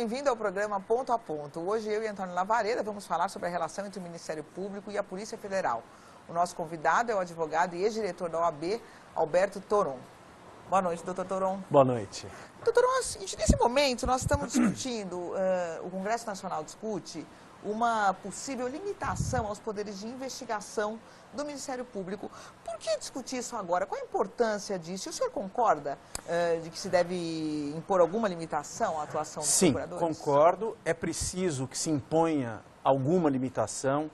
bem-vindo ao programa Ponto a Ponto. Hoje eu e Antônio Lavareda vamos falar sobre a relação entre o Ministério Público e a Polícia Federal. O nosso convidado é o advogado e ex-diretor da OAB, Alberto Toron. Boa noite, doutor Toron. Boa noite. Doutor Toron, nesse momento nós estamos discutindo, o Congresso Nacional discute uma possível limitação aos poderes de investigação do Ministério Público. Por que discutir isso agora? Qual a importância disso? E o senhor concorda de que se deve impor alguma limitação à atuação dos procuradores? Sim, concordo. É preciso que se imponha alguma limitação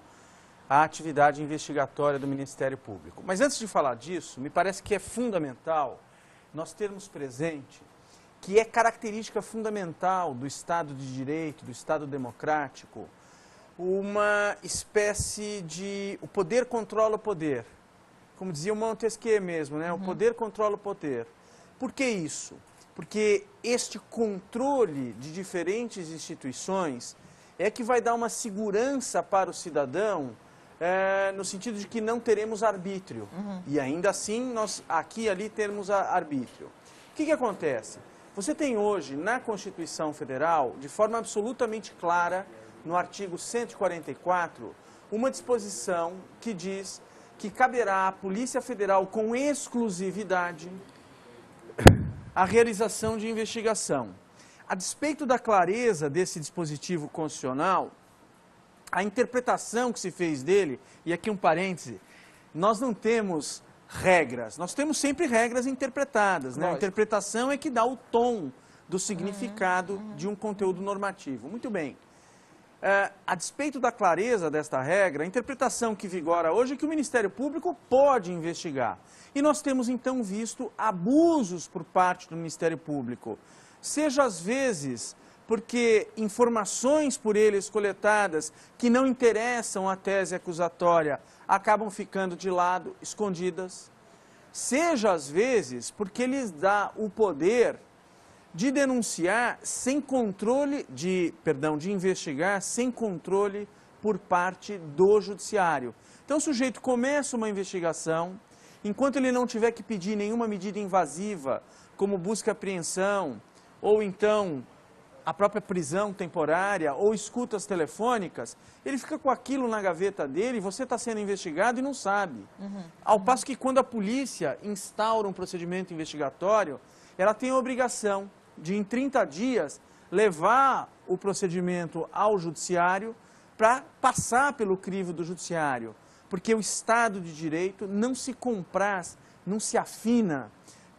à atividade investigatória do Ministério Público. Mas antes de falar disso, me parece que é fundamental nós termos presente que é característica fundamental do Estado de Direito, do Estado democrático, uma espécie de... o poder controla o poder. Como dizia o Montesquieu mesmo, né? O poder controla o poder. Por que isso? Porque este controle de diferentes instituições é que vai dar uma segurança para o cidadão, no sentido de que não teremos arbítrio. E ainda assim, nós aqui e ali teremos arbítrio. O que acontece? Você tem hoje, na Constituição Federal, de forma absolutamente clara, no artigo 144, uma disposição que diz que caberá à Polícia Federal, com exclusividade, a realização de investigação. A despeito da clareza desse dispositivo constitucional, a interpretação que se fez dele, e aqui um parêntese, nós não temos regras, nós temos sempre regras interpretadas, né? A interpretação é que dá o tom do significado de um conteúdo normativo. Muito bem. A despeito da clareza desta regra, a interpretação que vigora hoje é que o Ministério Público pode investigar. E nós temos então visto abusos por parte do Ministério Público, seja às vezes porque informações por eles coletadas que não interessam à tese acusatória acabam ficando de lado, escondidas, seja às vezes porque lhes dá o poder de denunciar sem controle, de investigar sem controle por parte do judiciário. Então o sujeito começa uma investigação, enquanto ele não tiver que pedir nenhuma medida invasiva, como busca e apreensão, ou então a própria prisão temporária, ou escutas telefônicas, ele fica com aquilo na gaveta dele e você está sendo investigado e não sabe. Ao passo que quando a polícia instaura um procedimento investigatório, ela tem a obrigação de, em 30 dias, levar o procedimento ao judiciário para passar pelo crivo do judiciário. Porque o Estado de Direito não se compraz, não se afina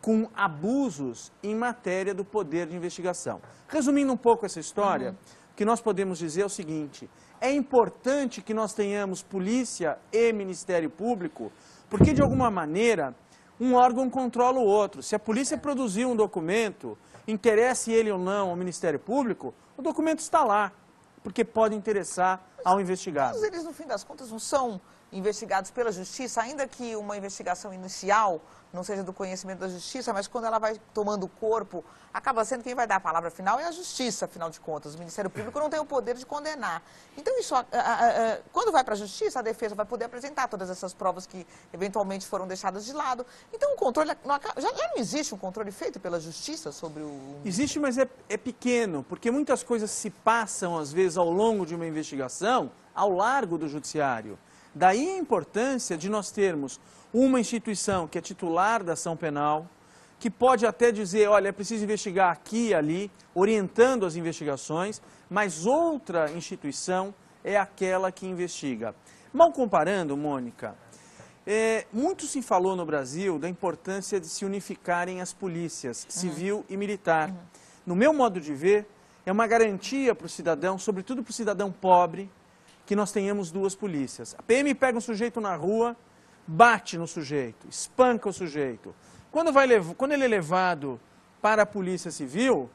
com abusos em matéria do poder de investigação. Resumindo um pouco essa história, o que nós podemos dizer é o seguinte: é importante que nós tenhamos polícia e Ministério Público, porque de alguma maneira um órgão controla o outro. Se a polícia produzir um documento, interesse ele ou não ao Ministério Público, o documento está lá, porque pode interessar ao investigado. Mas eles, no fim das contas, não são investigados pela Justiça, ainda que uma investigação inicial não seja do conhecimento da Justiça, mas quando ela vai tomando corpo, acaba sendo quem vai dar a palavra final é a Justiça, afinal de contas. O Ministério Público não tem o poder de condenar. Então, isso, quando vai para a Justiça, a defesa vai poder apresentar todas essas provas que eventualmente foram deixadas de lado. Então, o controle, já não existe um controle feito pela Justiça sobre o... Existe, mas é pequeno, porque muitas coisas se passam, às vezes, ao longo de uma investigação, ao largo do Judiciário. Daí a importância de nós termos uma instituição que é titular da ação penal, que pode até dizer, olha, é preciso investigar aqui e ali, orientando as investigações, mas outra instituição é aquela que investiga. Mal comparando, Mônica, muito se falou no Brasil da importância de se unificarem as polícias, civil e militar. No meu modo de ver, é uma garantia para o cidadão, sobretudo para o cidadão pobre, que nós tenhamos duas polícias. A PM pega um sujeito na rua, bate no sujeito, espanca o sujeito. Quando ele é levado para a Polícia Civil,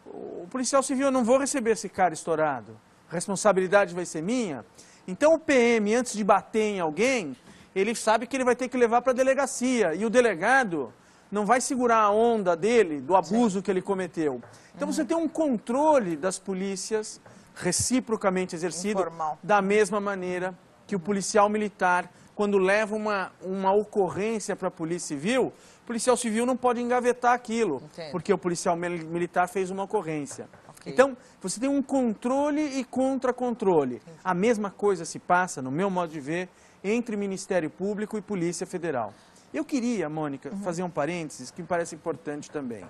o policial civil, eu não vou receber esse cara estourado, a responsabilidade vai ser minha. Então o PM, antes de bater em alguém, ele sabe que ele vai ter que levar para a delegacia, e o delegado não vai segurar a onda dele, do abuso que ele cometeu. Então você tem um controle das polícias, reciprocamente exercido, da mesma maneira que o policial militar, quando leva uma ocorrência para a Polícia Civil, o policial civil não pode engavetar aquilo, porque o policial militar fez uma ocorrência. Ok. Então, você tem um controle e contra-controle. A mesma coisa se passa, no meu modo de ver, entre Ministério Público e Polícia Federal. Eu queria, Mônica, fazer um parênteses que me parece importante também.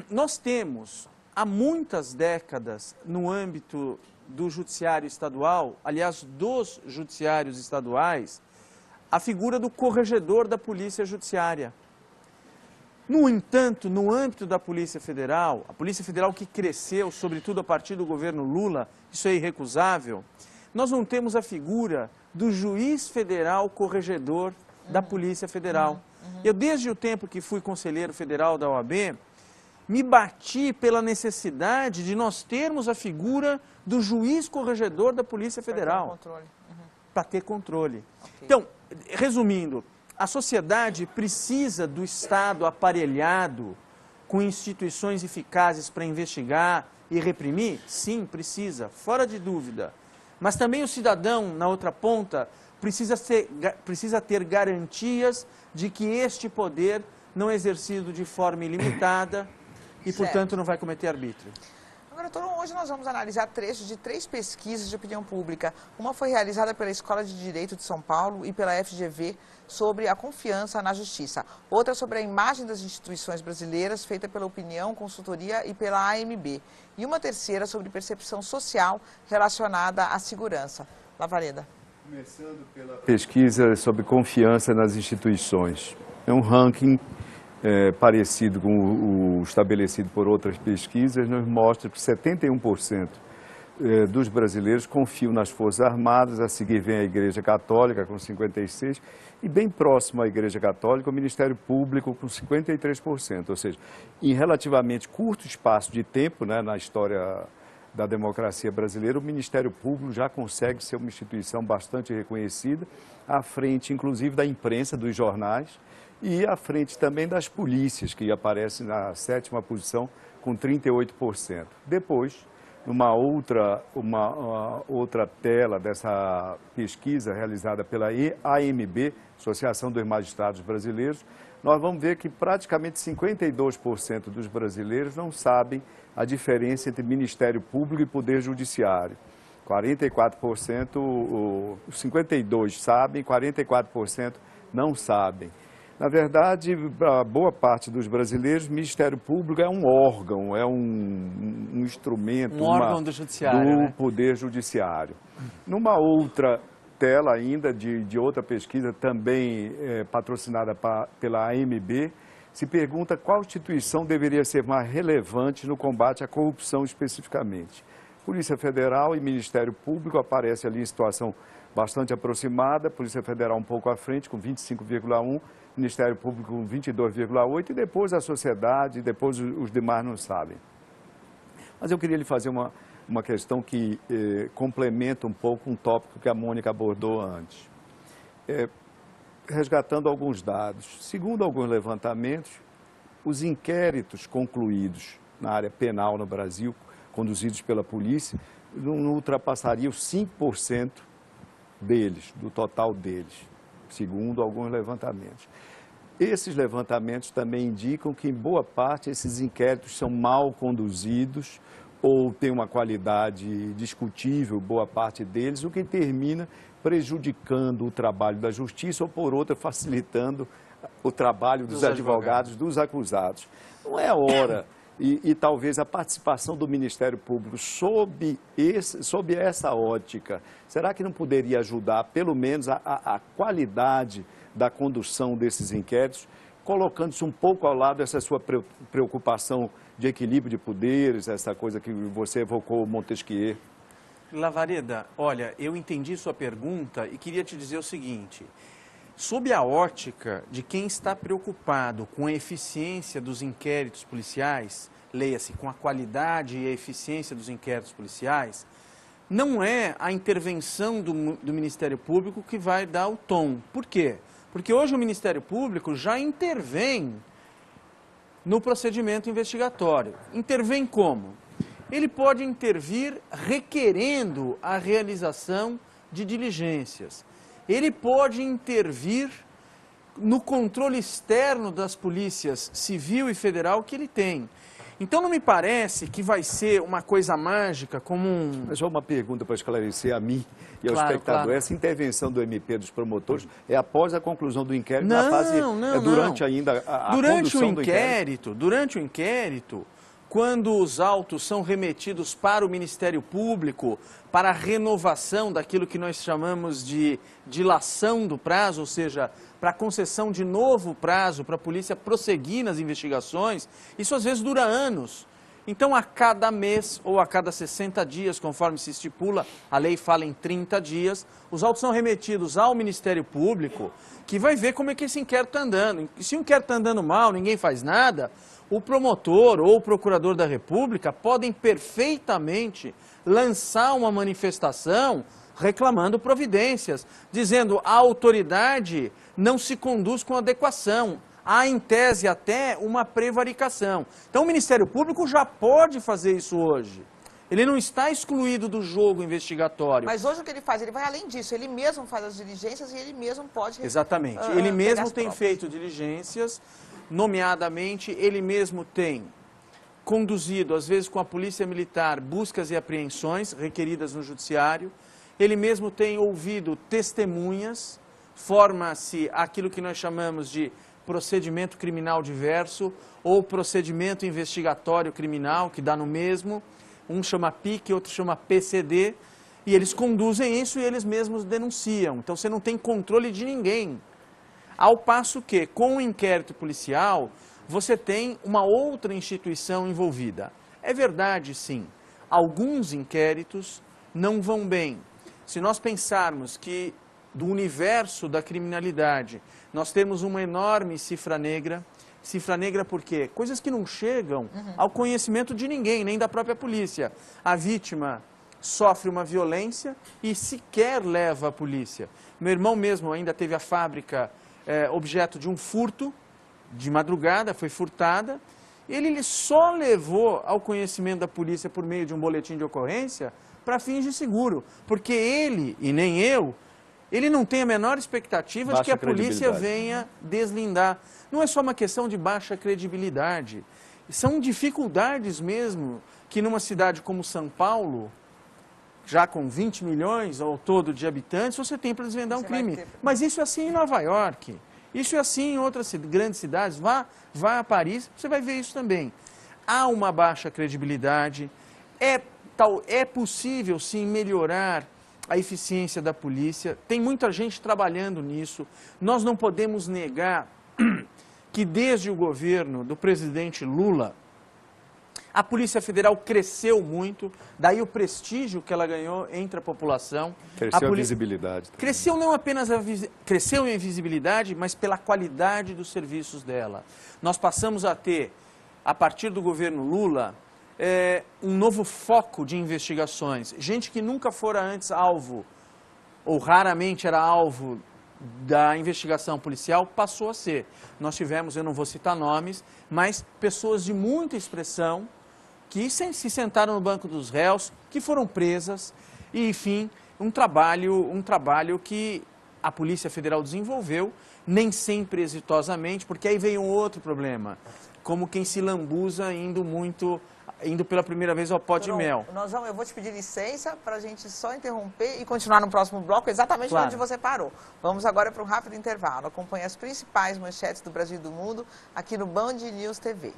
Nós temos, há muitas décadas, no âmbito do judiciário estadual, aliás, dos judiciários estaduais, a figura do corregedor da Polícia Judiciária. No entanto, no âmbito da Polícia Federal, a Polícia Federal que cresceu, sobretudo a partir do governo Lula, isso é irrecusável, nós não temos a figura do juiz federal corregedor da Polícia Federal. Eu, desde o tempo que fui conselheiro federal da OAB, me bati pela necessidade de nós termos a figura do juiz corregedor da Polícia Federal. Para ter controle. Okay. Então, resumindo, a sociedade precisa do Estado aparelhado com instituições eficazes para investigar e reprimir? Sim, precisa, fora de dúvida. Mas também o cidadão, na outra ponta, precisa ter garantias de que este poder não é exercido de forma ilimitada e, portanto, não vai cometer arbítrio. Agora, doutor, hoje nós vamos analisar trechos de 3 pesquisas de opinião pública. Uma foi realizada pela Escola de Direito de São Paulo e pela FGV sobre a confiança na justiça. Outra sobre a imagem das instituições brasileiras, feita pela Opinião, Consultoria e pela AMB. E uma terceira sobre percepção social relacionada à segurança. Lavareda. Começando pela pesquisa sobre confiança nas instituições. É um ranking parecido com o estabelecido por outras pesquisas, nos mostra que 71% dos brasileiros confiam nas Forças Armadas, a seguir vem a Igreja Católica com 56%, e bem próximo à Igreja Católica o Ministério Público com 53%, ou seja, em relativamente curto espaço de tempo, né, na história da democracia brasileira, o Ministério Público já consegue ser uma instituição bastante reconhecida, à frente inclusive da imprensa, dos jornais, e à frente também das polícias, que aparece na 7ª posição com 38%. Depois, numa outra tela dessa pesquisa realizada pela AMB, Associação dos Magistrados Brasileiros, nós vamos ver que praticamente 52% dos brasileiros não sabem a diferença entre Ministério Público e Poder Judiciário. 52% sabem, 44% não sabem. Na verdade, a boa parte dos brasileiros, o Ministério Público é um órgão, é um instrumento um órgão do Judiciário, do né? Poder Judiciário. Numa outra tela ainda, de outra pesquisa, também patrocinada pela AMB, se pergunta qual instituição deveria ser mais relevante no combate à corrupção especificamente. Polícia Federal e Ministério Público aparecem ali em situação bastante aproximada, Polícia Federal um pouco à frente, com 25,1%, Ministério Público com 22,8%, e depois a sociedade, e depois os demais não sabem. Mas eu queria lhe fazer uma questão que complementa um pouco um tópico que a Mônica abordou antes. Resgatando alguns dados, segundo alguns levantamentos, os inquéritos concluídos na área penal no Brasil, conduzidos pela polícia, não ultrapassariam 5% deles, do total deles, segundo alguns levantamentos. Esses levantamentos também indicam que, em boa parte, esses inquéritos são mal conduzidos ou têm uma qualidade discutível, boa parte deles, o que termina prejudicando o trabalho da justiça ou, por outra, facilitando o trabalho dos advogados, dos acusados. Não é hora, e talvez a participação do Ministério Público sob essa ótica, será que não poderia ajudar, pelo menos, a qualidade da condução desses inquéritos, colocando-se um pouco ao lado dessa sua preocupação de equilíbrio de poderes, essa coisa que você evocou, Montesquieu? Lavareda, olha, eu entendi sua pergunta e queria te dizer o seguinte: sob a ótica de quem está preocupado com a eficiência dos inquéritos policiais, leia-se, com a qualidade e a eficiência dos inquéritos policiais, não é a intervenção do Ministério Público que vai dar o tom. Por quê? Porque hoje o Ministério Público já intervém no procedimento investigatório. Intervém como? Ele pode intervir requerendo a realização de diligências. Ele pode intervir no controle externo das polícias civil e federal que ele tem. Então não me parece que vai ser uma coisa mágica como um... Mas só uma pergunta para esclarecer a mim e ao Claro, espectador. claro. Essa intervenção do MP dos promotores é após a conclusão do inquérito, Não, na fase, não, durante não. ainda a Durante condução do inquérito? Durante o inquérito, quando os autos são remetidos para o Ministério Público, para a renovação daquilo que nós chamamos de dilação do prazo, ou seja, para a concessão de novo prazo para a polícia prosseguir nas investigações, isso às vezes dura anos. Então, a cada mês ou a cada 60 dias, conforme se estipula, a lei fala em 30 dias, os autos são remetidos ao Ministério Público, que vai ver como é que esse inquérito está andando. E se o inquérito está andando mal, ninguém faz nada, o promotor ou o procurador da República podem perfeitamente lançar uma manifestação reclamando providências, dizendo a autoridade não se conduz com adequação. Há, em tese, até uma prevaricação. Então, o Ministério Público já pode fazer isso hoje. Ele não está excluído do jogo investigatório. Mas hoje o que ele faz? Ele vai além disso, ele mesmo faz as diligências e ele mesmo pode... Exatamente. Ele mesmo tem feito diligências, nomeadamente, ele mesmo tem conduzido, às vezes com a Polícia Militar, buscas e apreensões requeridas no Judiciário. Ele mesmo tem ouvido testemunhas, forma-se aquilo que nós chamamos de procedimento criminal diverso ou procedimento investigatório criminal, que dá no mesmo. Um chama PIC, outro chama PCD, e eles conduzem isso e eles mesmos denunciam. Então você não tem controle de ninguém. Ao passo que, com o inquérito policial, você tem uma outra instituição envolvida. É verdade, sim, alguns inquéritos não vão bem. Se nós pensarmos que do universo da criminalidade nós temos uma enorme cifra negra por quê? Coisas que não chegam ao conhecimento de ninguém, nem da própria polícia. A vítima sofre uma violência e sequer leva a polícia. Meu irmão mesmo ainda teve a fábrica objeto de um furto, de madrugada, foi furtada. Ele só levou ao conhecimento da polícia por meio de um boletim de ocorrência para fins de seguro, porque ele, e nem eu, ele não tem a menor expectativa de que a polícia venha deslindar. Não é só uma questão de baixa credibilidade, são dificuldades mesmo que numa cidade como São Paulo, já com 20 milhões ao todo de habitantes, você tem para desvendar um crime. Mas isso é assim em Nova York, isso é assim em outras grandes cidades. Vá a Paris, você vai ver isso também. Há uma baixa credibilidade, é possível sim melhorar a eficiência da polícia, tem muita gente trabalhando nisso. Nós não podemos negar que desde o governo do presidente Lula, a Polícia Federal cresceu muito, daí o prestígio que ela ganhou entre a população. Cresceu a visibilidade. Cresceu não apenas cresceu em visibilidade, mas pela qualidade dos serviços dela. Nós passamos a ter, a partir do governo Lula, um novo foco de investigações. Gente que nunca fora antes alvo, ou raramente era alvo da investigação policial, passou a ser. Nós tivemos, eu não vou citar nomes, mas pessoas de muita expressão que se sentaram no banco dos réus, que foram presas, e enfim, um trabalho que a Polícia Federal desenvolveu, nem sempre exitosamente, porque aí veio um outro problema, como quem se lambuza indo pela primeira vez ao pó de mel. Eu vou te pedir licença para a gente só interromper e continuar no próximo bloco exatamente onde você parou. Vamos agora para um rápido intervalo. Acompanhe as principais manchetes do Brasil e do mundo aqui no Band News TV.